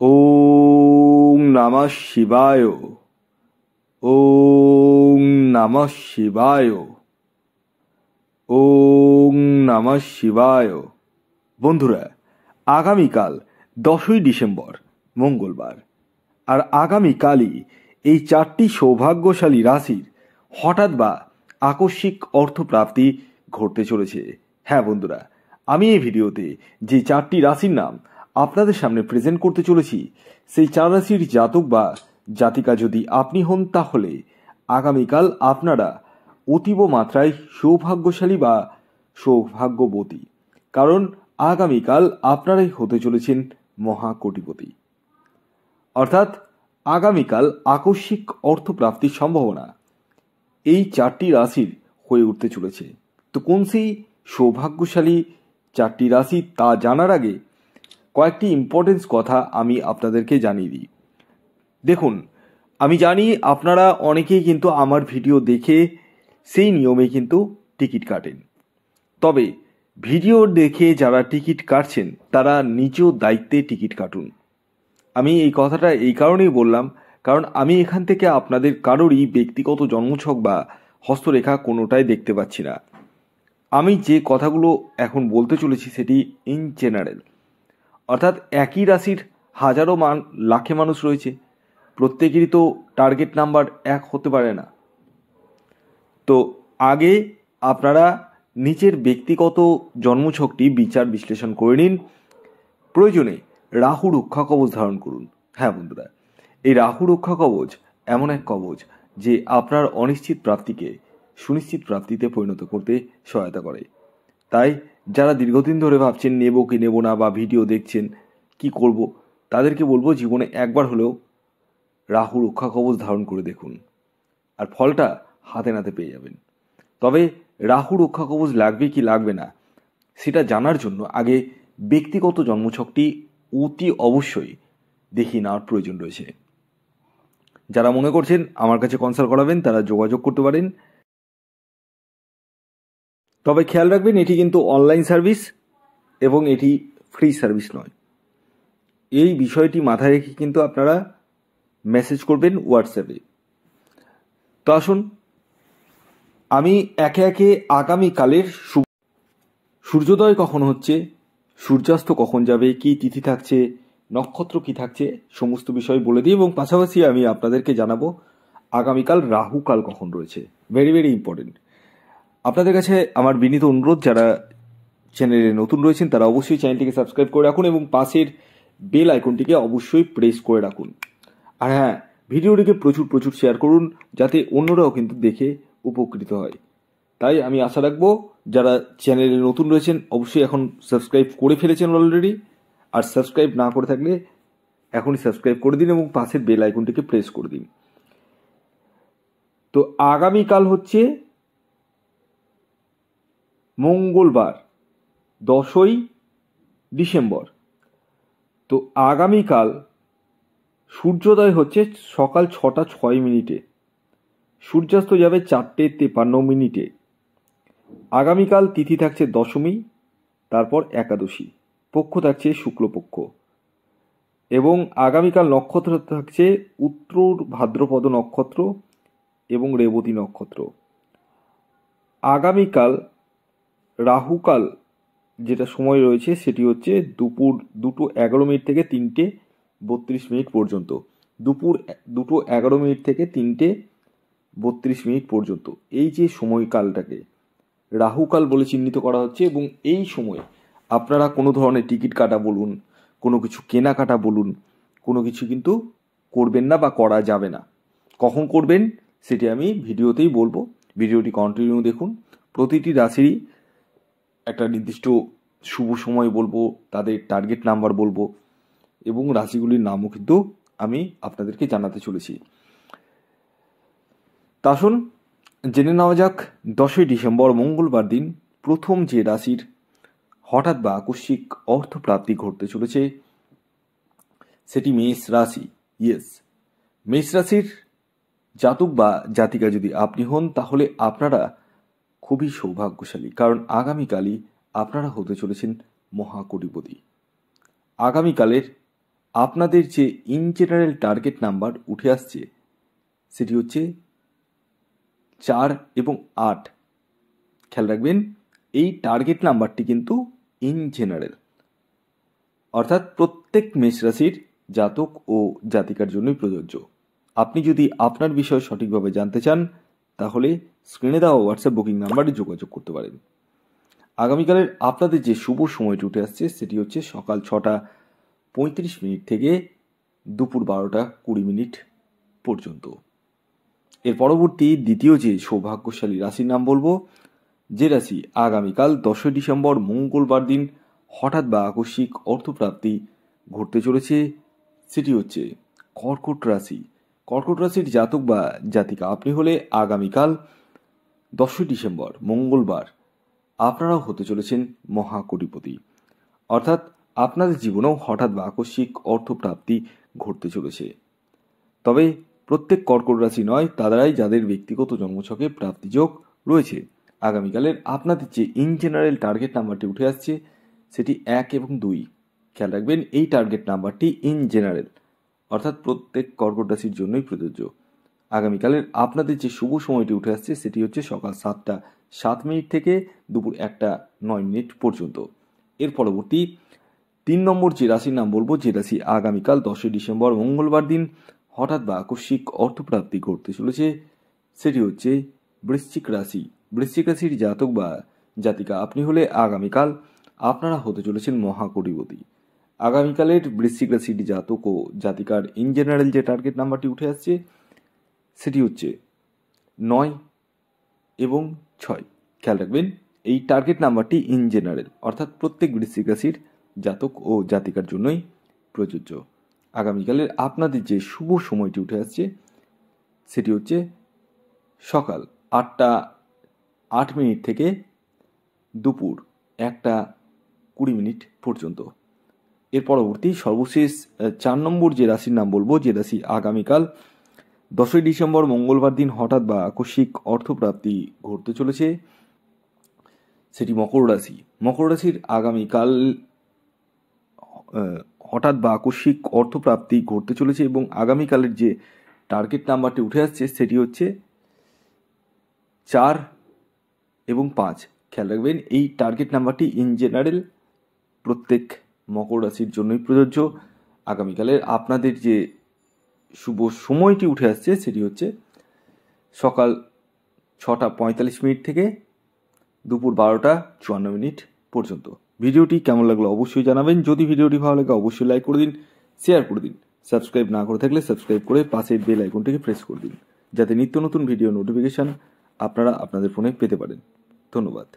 ওম নমঃ শিবায়। ওম নমঃ শিবায়। ওম নমঃ শিবায়। বন্ধুরা, আগামীকাল 10ই ডিসেম্বর মঙ্গলবার, আর আগামীকালই এই 4টি সৌভাগ্যশালী রাশির হঠাৎ বা আকস্মিক অর্থপ্রাপ্তি ঘটতে চলেছে। হ্যাঁ বন্ধুরা, আমি এই ভিডিওতে যে 4টি রাশির নাম আপনাদের সামনে প্রেজেন্ট করতে চলেছি, সেই 4 রাশির জাতক বা জাতিকা যদি আপনি হন, তাহলে আগামীকাল আপনারা অতীব মাত্রায় সৌভাগ্যশালী বা সৌভাগ্যবতী, কারণ আগামীকাল আপনারাই হতে চলেছেন মহাকোটিপতি। অর্থাৎ আগামীকাল আকস্মিক অর্থপ্রাপ্তির সম্ভাবনা এই 4টি রাশির হয়ে উঠতে চলেছে। তো কোন সেই সৌভাগ্যশালী 4টি রাশি তা জানার আগে কয়েকটি ইম্পর্টেন্স কথা আমি আপনাদেরকে জানিয়ে দিই। দেখুন, আমি জানি আপনারা অনেকেই কিন্তু আমার ভিডিও দেখে সেই নিয়মে কিন্তু টিকিট কাটেন। তবে ভিডিও দেখে যারা টিকিট কাটছেন তারা নিজ দায়িত্বে টিকিট কাটুন। আমি এই কথাটা এই কারণেই বললাম, কারণ আমি এখান থেকে আপনাদের কারোরই ব্যক্তিগত জন্মছক বা হস্তরেখা কোনোটাই দেখতে পাচ্ছি না। আমি যে কথাগুলো এখন বলতে চলেছি সেটি ইন জেনারেল, অর্থাৎ একই রাশির হাজারো লাখে মানুষ রয়েছে, প্রত্যেকেরই তো টার্গেট নাম্বার 1 হতে পারে না। তো আগে আপনারা নিজের ব্যক্তিগত জন্মছকটি বিচার বিশ্লেষণ করে নিন। প্রয়োজনে রাহু রক্ষা কবচ ধারণ করুন। হ্যাঁ বন্ধুরা, এই রাহু রক্ষা কবচ এমন এক কবচ যে আপনার অনিশ্চিত প্রাপ্তিকে সুনিশ্চিত প্রাপ্তিতে পরিণত করতে সহায়তা করে। তাই যারা দীর্ঘদিন ধরে ভাবছেন নেব কি নেব না, বা ভিডিও দেখছেন কি করব, তাদেরকে বলবো জীবনে একবার হলেও রাহু রক্ষা কবচ ধারণ করে দেখুন, আর ফলটা হাতে নাতে পেয়ে যাবেন। তবে রাহু রক্ষা কবচ লাগবে কি লাগবে না সেটা জানার জন্য আগে ব্যক্তিগত জন্মছকটি অতি অবশ্যই দেখিয়ে নেওয়ার প্রয়োজন রয়েছে। যারা মনে করছেন আমার কাছে কনসাল্ট করাবেন তারা যোগাযোগ করতে পারেন। তবে খেয়াল রাখবেন, এটি কিন্তু অনলাইন সার্ভিস এবং এটি ফ্রি সার্ভিস নয়। এই বিষয়টি মাথায় রেখে কিন্তু আপনারা মেসেজ করবেন হোয়াটসঅ্যাপে। তো আসুন, আমি একে একে আগামীকালের সূর্যোদয় কখন হচ্ছে, সূর্যাস্ত কখন যাবে, কি তিথি থাকছে, নক্ষত্র কি থাকছে, সমস্ত বিষয় বলে দিই, এবং পাশাপাশি আমি আপনাদেরকে জানাবো আগামীকাল রাহুকাল কখন রয়েছে। Very very important. আপনাদের কাছে আমার বিনীত অনুরোধ, যারা চ্যানেলে নতুন রয়েছেন তারা অবশ্যই চ্যানেলটিকে সাবস্ক্রাইব করে রাখুন এবং পাশের বেল আইকনটিকে অবশ্যই প্রেস করে রাখুন। আর হ্যাঁ, ভিডিওটিকে প্রচুর প্রচুর শেয়ার করুন, যাতে অন্যরাও কিন্তু দেখে উপকৃত হয়। তাই আমি আশা রাখবো যারা চ্যানেলে নতুন রয়েছেন অবশ্যই এখন সাবস্ক্রাইব করে ফেলেছেন অলরেডি, আর সাবস্ক্রাইব না করে থাকলে এখনই সাবস্ক্রাইব করে দিন এবং পাশের বেল আইকনটিকে প্রেস করে দিন। তো আগামীকাল হচ্ছে মঙ্গলবার, 10ই ডিসেম্বর। তো আগামীকাল সূর্যোদয় হচ্ছে সকাল 6টা 6 মিনিটে, সূর্যাস্ত যাবে 4টে 53 মিনিটে। আগামীকাল তিথি থাকছে দশমী, তারপর একাদশী, পক্ষ থাকছে শুক্লপক্ষ, এবং আগামীকাল নক্ষত্র থাকছে উত্তর ভাদ্রপদ নক্ষত্র এবং রেবতী নক্ষত্র। আগামীকাল রাহুকাল যেটা সময় রয়েছে সেটি হচ্ছে দুপুর 2:11 থেকে 3:32 পর্যন্ত। দুপুর 2:11 থেকে 3:32 পর্যন্ত এই যে সময়কালটাকে রাহুকাল বলে চিহ্নিত করা হচ্ছে, এবং এই সময় আপনারা কোনো ধরনের টিকিট কাটা বলুন, কোনো কিছু কেনাকাটা বলুন, কোনো কিছু কিন্তু করবেন না বা করা যাবে না। কখন করবেন সেটি আমি ভিডিওতেই বলবো, ভিডিওটি কন্টিনিউ দেখুন। প্রতিটি রাশিরই একটা নির্দিষ্ট শুভ সময় বলবো, তাদের টার্গেট নাম্বার বলবো, এবং রাশিগুলির নামও কিন্তু আমি আপনাদেরকে জানাতে চলেছি। তা আসুন জেনে নেওয়া যাক 10ই ডিসেম্বর মঙ্গলবার দিন প্রথম যে রাশির হঠাৎ বা আকস্মিক অর্থপ্রাপ্তি ঘটতে চলেছে সেটি মেষ রাশি। ইয়েস, মেষ রাশির জাতক বা জাতিকা যদি আপনি হন, তাহলে আপনারা খুবই সৌভাগ্যশালী, কারণ আগামীকালই আপনারা হতে চলেছেন মহাকোটিপতি। আগামীকালের আপনাদের যে ইন জেনারেল টার্গেট নাম্বার উঠে আসছে সেটি হচ্ছে 4 এবং 8। খেয়াল রাখবেন এই টার্গেট নাম্বারটি কিন্তু ইন জেনারেল, অর্থাৎ প্রত্যেক মেষ রাশির জাতক ও জাতিকার জন্যই প্রযোজ্য। আপনি যদি আপনার বিষয় সঠিকভাবে জানতে চান তাহলে স্ক্রিনে দেওয়া হোয়াটসঅ্যাপ বুকিং নাম্বারে যোগাযোগ করতে পারেন। আগামীকালের আপনাদের যে শুভ সময়টি উঠে আসছে সেটি হচ্ছে সকাল 6:35 থেকে দুপুর 12:20 পর্যন্ত। এর পরবর্তী দ্বিতীয় যে সৌভাগ্যশালী রাশির নাম বলবো, যে রাশি আগামীকাল 10 ডিসেম্বর মঙ্গলবার দিন হঠাৎ বা আকস্মিক অর্থপ্রাপ্তি ঘটতে চলেছে, সেটি হচ্ছে কর্কট রাশি। কর্কট রাশির জাতক বা জাতিকা আপনি হলে আগামীকাল 10 ডিসেম্বর মঙ্গলবার আপনারাও হতে চলেছেন মহাকোটিপতি, অর্থাৎ আপনাদের জীবনেও হঠাৎ বা আকস্মিক অর্থপ্রাপ্তি ঘটতে চলেছে। তবে প্রত্যেক কর্কট রাশি নয়, তাদেরাই যাদের ব্যক্তিগত জন্মছকে প্রাপ্তিযোগ রয়েছে। আগামীকালের আপনাদের যে ইন জেনারেল টার্গেট নাম্বারটি উঠে আসছে সেটি 1 এবং 2। খেয়াল রাখবেন এই টার্গেট নাম্বারটি ইন জেনারেল, অর্থাৎ প্রত্যেক কর্কট রাশির জন্যই প্রযোজ্য। আগামীকালের আপনাদের যে শুভ সময়টি উঠে আসছে সেটি হচ্ছে সকাল 7:07 থেকে দুপুর 1:09 পর্যন্ত। এর পরবর্তী 3 নম্বর যে রাশির নাম বলবো, যে রাশি আগামীকাল 10 ডিসেম্বর মঙ্গলবার দিন হঠাৎ বা আকস্মিক অর্থপ্রাপ্তি ঘটতে চলেছে সেটি হচ্ছে বৃশ্চিক রাশি। বৃশ্চিক রাশির জাতক বা জাতিকা আপনি হলে আগামীকাল আপনারা হতে চলেছেন মহাকোটিপতি। আগামীকালের বৃশ্চিক রাশির জাতক ও জাতিকার ইন জেনারেল যে টার্গেট নাম্বারটি উঠে আসছে সেটি হচ্ছে 9 এবং 6। খেয়াল রাখবেন এই টার্গেট নাম্বারটি ইন জেনারেল, অর্থাৎ প্রত্যেক বৃশ্চিক রাশির জাতক ও জাতিকার জন্যই প্রযোজ্য। আগামীকালের আপনাদের যে শুভ সময়টি উঠে আসছে সেটি হচ্ছে সকাল 8:08 থেকে দুপুর 1:20 পর্যন্ত। এর পরবর্তী সর্বশেষ 4 নম্বর যে রাশির নাম বলবো, যে রাশি আগামীকাল 10 ডিসেম্বর মঙ্গলবার দিন হঠাৎ বা আকস্মিক অর্থপ্রাপ্তি ঘটতে চলেছে সেটি মকর রাশি। মকর রাশির আগামীকাল হঠাৎ বা আকস্মিক অর্থপ্রাপ্তি ঘটতে চলেছে এবং আগামীকালের যে টার্গেট নাম্বারটি উঠে আসছে সেটি হচ্ছে 4 এবং 5। খেয়াল রাখবেন এই টার্গেট নাম্বারটি ইন জেনারেল প্রত্যেক মকর রাশির জন্যই প্রযোজ্য। আগামীকালের আপনাদের যে শুভ সময়টি উঠে আসছে সেটি হচ্ছে সকাল 6:45 থেকে দুপুর 12:54 পর্যন্ত। ভিডিওটি কেমন লাগলো অবশ্যই জানাবেন। যদি ভিডিওটি ভালো লাগে অবশ্যই লাইক করে দিন, শেয়ার করে দিন। সাবস্ক্রাইব না করে থাকলে সাবস্ক্রাইব করে পাশের বেল আইকনটিকে প্রেস করে দিন, যাতে নিত্য নতুন ভিডিও নোটিফিকেশন আপনারা আপনাদের ফোনে পেতে পারেন। ধন্যবাদ।